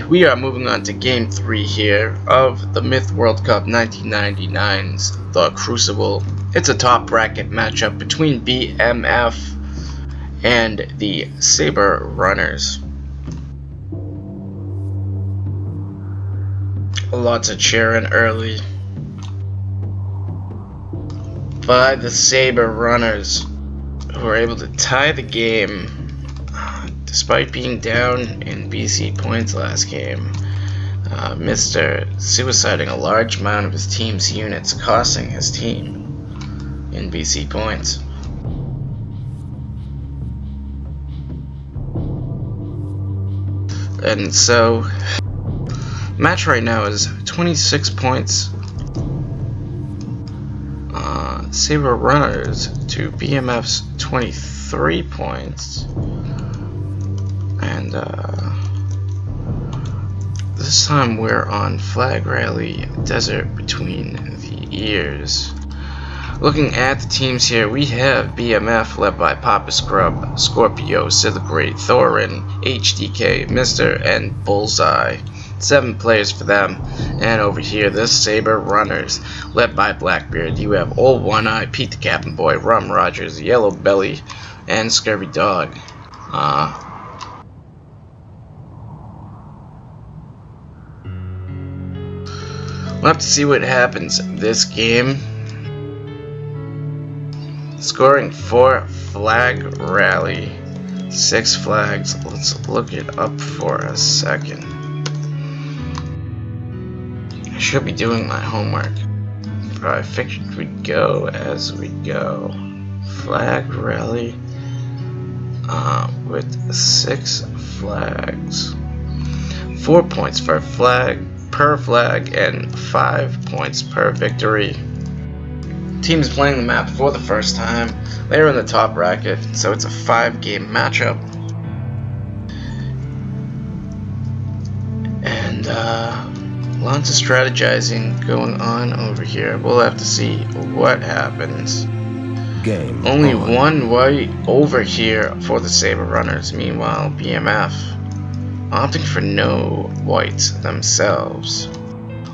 We are moving on to Game 3 here of the Myth World Cup 1999's The Crucible. It's a top bracket matchup between BMF and the Sabre Runners. Lots of cheering early by the Sabre Runners, who were able to tie the game despite being down in BC points last game. Mr. suiciding a large amount of his team's units, costing his team in BC points. And so, match right now is 26 points. Sabre Runners to BMF's 23 points. And this time we're on Flag Rally Desert Between the Ears. Looking at the teams here, we have BMF led by Papa Scrub, Scorpio, Silicate, Thorin, HDK, Mister, and Bullseye. 7 players for them. And over here, the Sabre Runners, led by Blackbeard. You have Old One Eye, Pete the Captain Boy, Rum Rogers, Yellow Belly, and Scurvy Dog. We'll have to see what happens this game. Scoring for Flag Rally. 6 flags. Let's look it up for a second. I should be doing my homework, but I figured we'd go as we go. Flag Rally with 6 flags. 4 points per flag and 5 points per victory. Team is playing the map for the first time. They're in the top bracket, so it's a 5-game matchup. And lots of strategizing going on over here. We'll have to see what happens. Game Only on. 1 white over here for the Sabre Runners. Meanwhile, BMF opting for no whites themselves.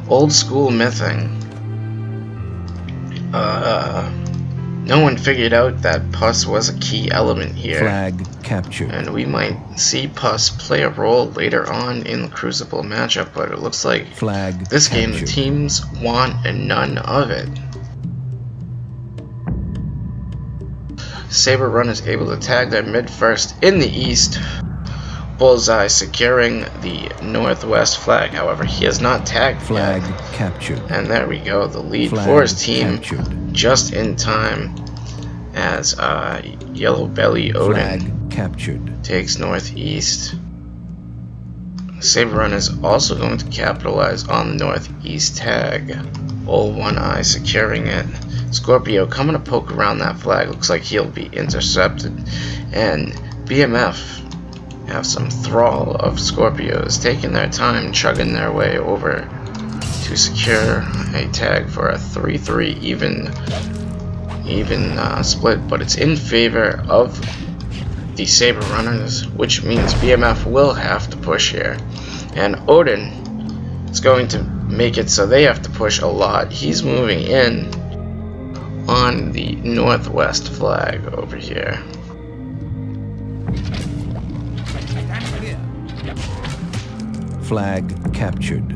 Old school mything. No one figured out that Puss was a key element here. Flag captured. And we might see Puss play a role later on in the Crucible matchup, but it looks like Flag this captured. game the teams want none of it. Sabre Runners able to tag their mid first in the east. Bullseye securing the northwest flag. However, he has not tagged Flag yet. captured. And there we go, the lead Flag for his team captured. just in time as Yellow Belly Odin Flag captured. takes northeast. Sabre Runners also going to capitalize on the northeast tag. Old One Eye securing it. Scorpio coming to poke around that flag. Looks like he'll be intercepted. And BMF have some thrall of Scorpios taking their time, chugging their way over to secure a tag for a 3-3 even split, but it's in favor of the Sabre Runners, which means BMF will have to push here. And Odin is going to make it so they have to push a lot. He's moving in on the northwest flag over here. Flag captured.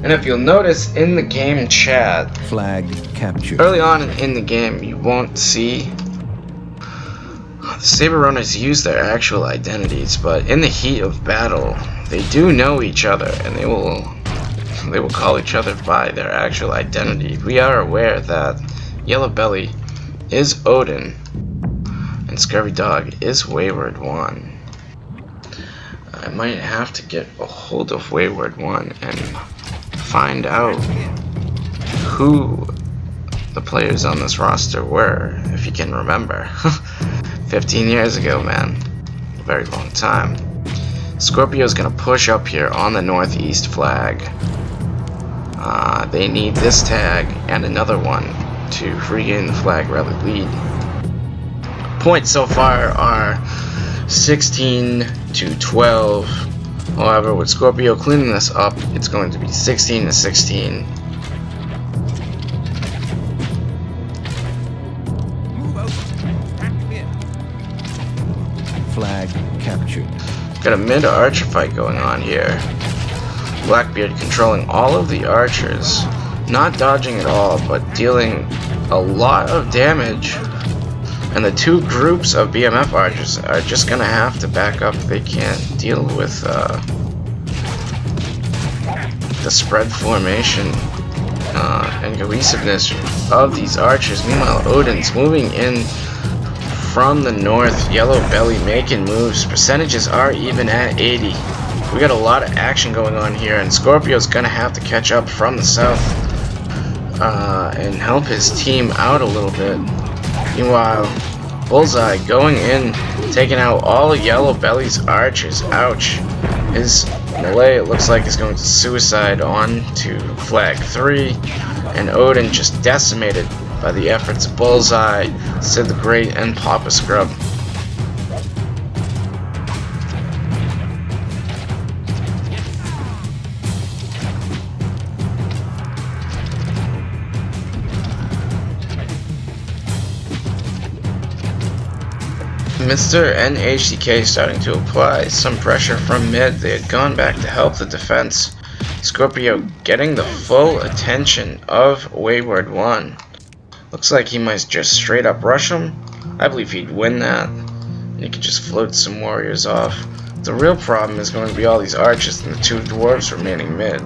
And if you'll notice in the game chat, Flag captured. early on in the game, you won't see the Sabre Runners use their actual identities, but in the heat of battle, they do know each other, and they will call each other by their actual identity. We are aware that Yellow Belly is Odin, and Scurvy Dog is Wayward One. I might have to get a hold of Wayward One and find out who the players on this roster were, if you can remember. 15 years ago, man. A very long time. Scorpio's gonna push up here on the northeast flag. They need this tag and another one to regain the flag rally lead. Points so far are 16 to 12 However, with Scorpio cleaning this up, it's going to be 16-16. Flag captured. Got a mid-archer fight going on here. Blackbeard controlling all of the archers, not dodging at all, but dealing a lot of damage. And the two groups of BMF archers are just gonna have to back up. They can't deal with the spread formation and cohesiveness of these archers. Meanwhile, Odin's moving in from the north. Yellow Belly making moves. Percentages are even at 80. We got a lot of action going on here, and Scorpio's gonna have to catch up from the south and help his team out a little bit. Meanwhile, Bullseye going in, taking out all of Yellow Belly's archers. Ouch. His melee, it looks like, is going to suicide on to flag 3, and Odin just decimated by the efforts of Bullseye, Sid the Great, and Papa Scrub. Mr. and HDK starting to apply some pressure from mid. They had gone back to help the defense. Scorpio getting the full attention of Wayward 1. Looks like he might just straight up rush him. I believe he'd win that, and he could just float some warriors off. The real problem is going to be all these archers and the two dwarves remaining mid.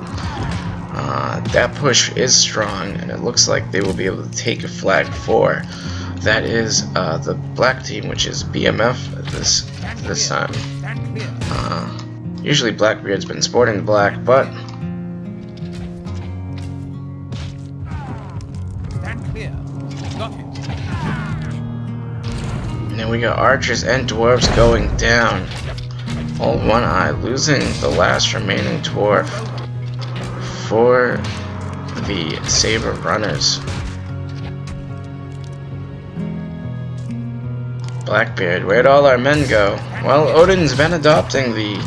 That push is strong, and it looks like they will be able to take a flag 4. That is the black team, which is BMF this time. Usually Blackbeard's been sporting the black, but now we got archers and dwarves going down. All One Eye losing the last remaining dwarf for the Sabre Runners. Blackbeard, where'd all our men go? Well, Odin's been adopting the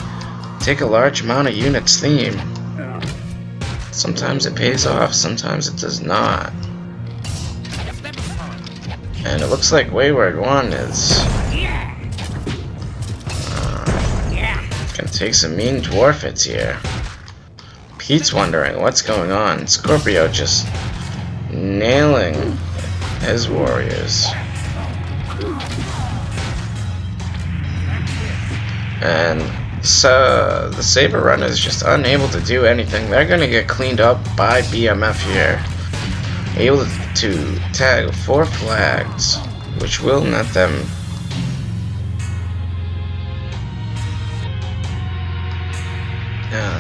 take a large amount of units theme. Sometimes it pays off, sometimes it does not. And it looks like Wayward 1 is gonna take some mean dwarf hits here. Pete's wondering what's going on. Scorpio just nailing his warriors. And so the Sabre Runner is just unable to do anything. They're gonna get cleaned up by BMF here. Able to tag 4 flags, which will net them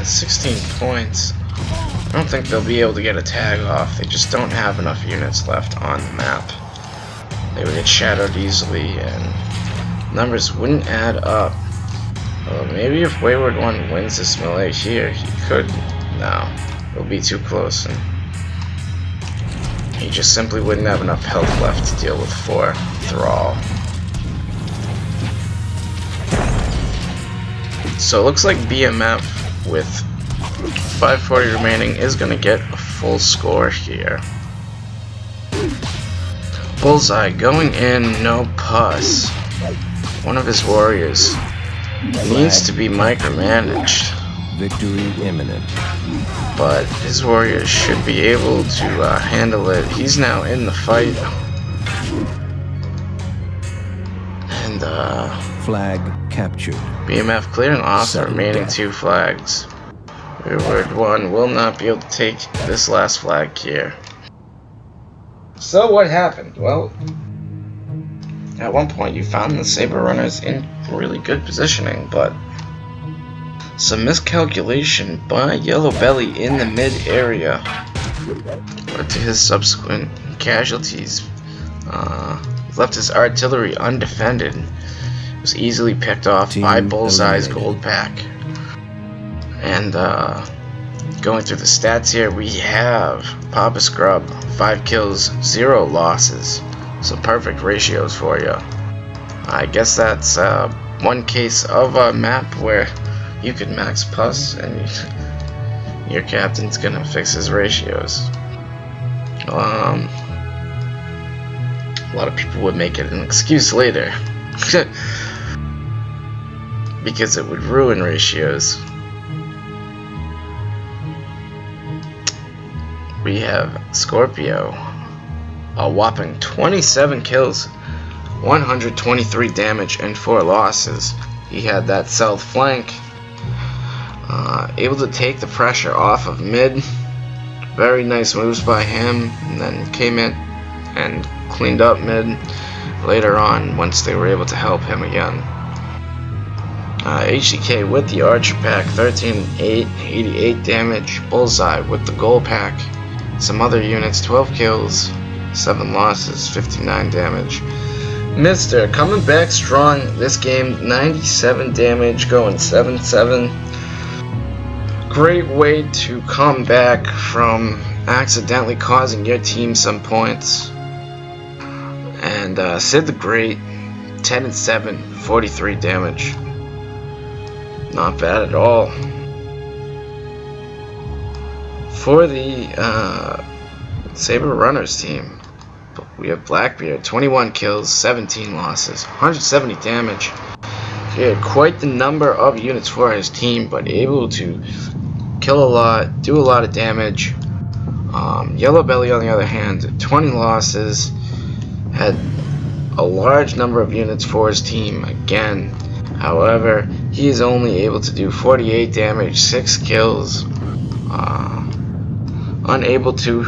16 points. I don't think they'll be able to get a tag off. They just don't have enough units left on the map. They would get shadowed easily, and numbers wouldn't add up. Well, maybe if Wayward 1 wins this melee here, he could. No, it'll be too close, and he just simply wouldn't have enough health left to deal with 4 Thrall. So it looks like BMF with 540 remaining is going to get a full score here. Bullseye going in, no pus. One of his warriors needs to be micromanaged. Victory imminent. But his warriors should be able to handle it. He's now in the fight. And Flag captured. BMF clearing off the remaining 2 flags. Wayward 1 will not be able to take this last flag here. So what happened? Well, at one point you found the Sabre Runners in really good positioning, but some miscalculation by Yellow Belly in the mid area led to his subsequent casualties. Left his artillery undefended. Was easily picked off by Bullseye's gold pack. And going through the stats here, we have Papa Scrub, 5 kills, 0 losses. So perfect ratios for you. I guess that's one case of a map where you could max pus and your captain's gonna fix his ratios. A lot of people would make it an excuse later because it would ruin ratios. We have Scorpio, a whopping 27 kills, 123 damage, and 4 losses. He had that south flank, able to take the pressure off of mid. Very nice moves by him, and then came in and cleaned up mid later on once they were able to help him again. HDK with the Archer pack, 13-8, 88 damage. Bullseye with the Gold pack, some other units, 12 kills, 7 losses, 59 damage. Mister coming back strong this game, 97 damage, going 7-7. Great way to come back from accidentally causing your team some points. And Sid the Great, 10-7, 43 damage. Not bad at all. For the Sabre Runners team, we have Blackbeard, 21 kills, 17 losses, 170 damage. He had quite the number of units for his team, but able to kill a lot, do a lot of damage. Yellow Belly, on the other hand, 20 losses, had a large number of units for his team again. However, he is only able to do 48 damage, 6 kills, unable to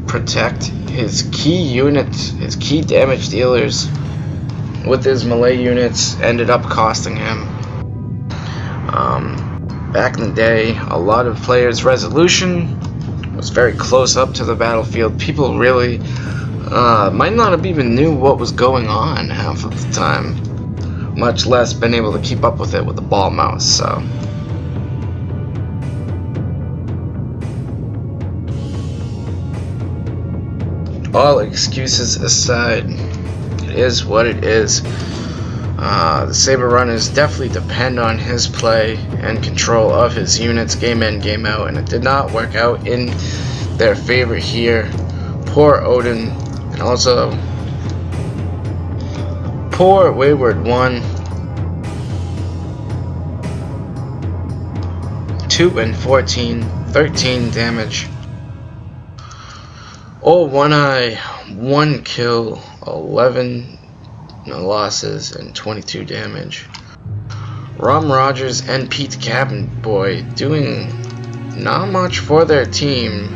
protect his key units, his key damage dealers with his melee units, ended up costing him. Back in the day, a lot of players' resolution was very close up to the battlefield. People really might not have even knew what was going on half of the time, much less been able to keep up with it with the ball mouse. So all excuses aside, it is what it is. The Sabre Runners definitely depend on his play and control of his units game in, game out, and it did not work out in their favor here. Poor Odin, and also poor Wayward One. 2-14, 13 damage. Old One Eye, 1 kill, 11 losses, and 22 damage. Rom Rogers and Pete Cabin Boy doing not much for their team,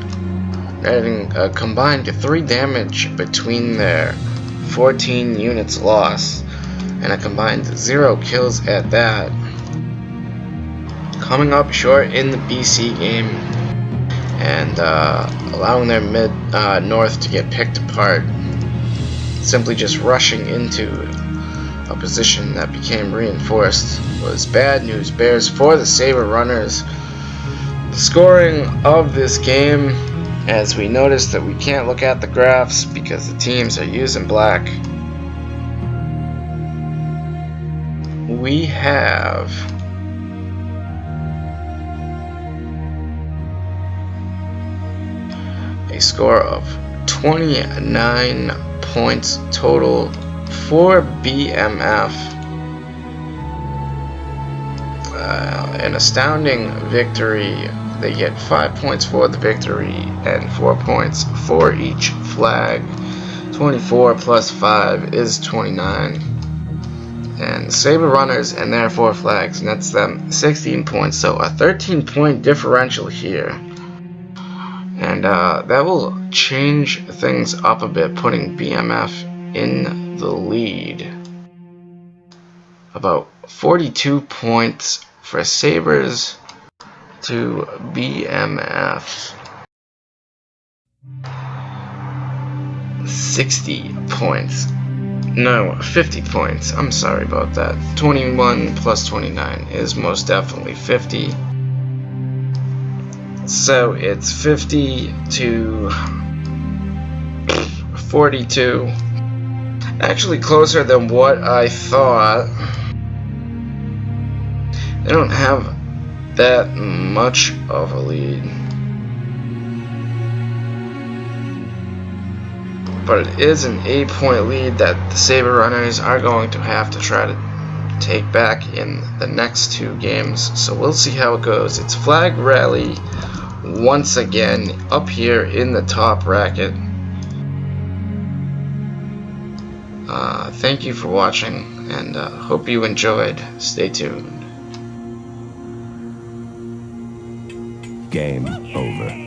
adding a combined 3 damage between their 14 units lost, and a combined 0 kills at that. Coming up short in the BC game, and allowing their mid north to get picked apart, simply just rushing into a position that became reinforced, was bad news bears for the Sabre Runners. The scoring of this game, as we notice that we can't look at the graphs because the teams are using black, we have a score of 29 points total for BMF. An astounding victory. They get 5 points for the victory and 4 points for each flag. 24 plus 5 is 29. And Sabre Runners and their 4 flags nets them 16 points, so a 13-point differential here. And that will change things up a bit, putting BMF in the lead. About 42 points for Sabres to BMF. 60 points. No, 50 points. I'm sorry about that. 21 plus 29 is most definitely 50. So it's 50 to 42. Actually closer than what I thought. They don't have that much of a lead. But it is an 8-point lead that the Sabre Runners are going to have to try to take back in the next 2 games. So we'll see how it goes. It's Flag Rally once again up here in the top bracket. Thank you for watching, and hope you enjoyed. Stay tuned. Game over.